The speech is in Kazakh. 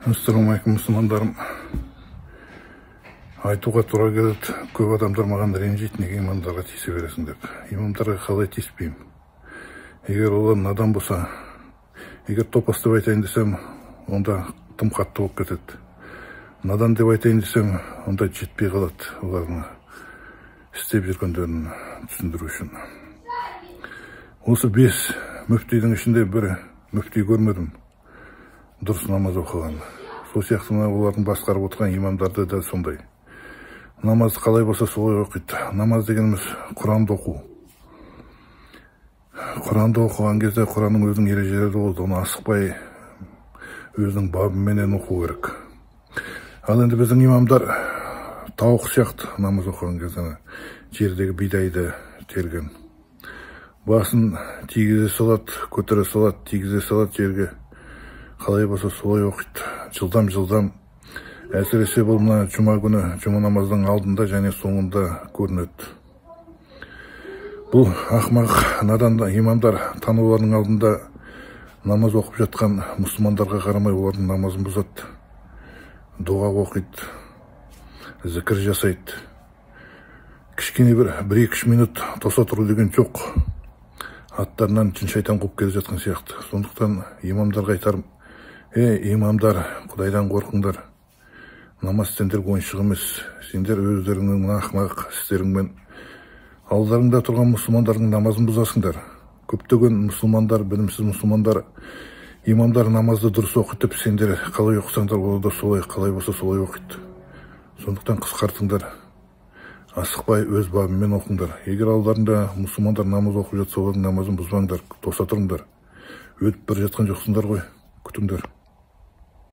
Ассалаумалейкум, мұсылмандарым. Айтуға тура келеді, көп адамдар маған ренжиді, неге имамдарға тиісе бересің деп. Имамдарға қалай тиіспеймін? Егер олар надан болса, егер топас деп айтайын десем, онда тым қатты болып кетеді. Надан деп айтайын десем, онда жетпей қалады олардың істеп жүргендерін түсіндіру үшін. Осы 5 мүфтидің ішінде бір мүфти көрмедім дұрыс намаз оқыған. Сол сияқты олардың басқарып отырған имамдарды да сондай. Намаз қалай болса солай оқиды. Намаз дегеніміз Құранды оқу. Құранды оқыған кезде Құранның өзінің ережелері болды. Оны асықпай өзінің бабыменен оқу керек. Ал енді біздің имамдар тауық сияқты намаз оқыған кезде жердегі бидайды терген. Басын тигізе салады, көтере салады, тигізе салады жерге. Қалай болса солай оқиды. Жылдам. Әсіресе бұл мына жұма күні, жұма намаздың алдында және соңында көрінеді. Бұл ақымақ надан имамдар танулардың алдында намаз оқып жатқан мұсылмандарға қарамай олардың намазын бұзады. Дұға оқиды, зікір жасайды. Кішкене бір 1-2 минут тоса тұру деген жоқ. Аттарынан жын шайтан қуып келе жатқан сияқты. Сондықтан имамдарға айтарым: имамдар, Құдайдан қорқыңдар. Намаз сендерге ойыншық емес. Сендер өздеріңнің ақымақ істеріңмен алдарыңда тұрған мұсылмандардың намазын бұзасыңдар. Көптеген мұсылмандар, білімсіз мұсылмандар, имамдар намазды дұрыс оқытып, сендер қалай оқысаңдар, ол да солай, қалай болса солай оқиды. Сондықтан қысқартыңдар. Асықпай өз бабымен оқыңдар. Егер алдарында мұсылмандар намаз оқып жатса, олардың намазын бұзбаңдар, тоса тұрыңдар. Өтіп бір жатқан жоқсыңдар ғой, күтіңдер.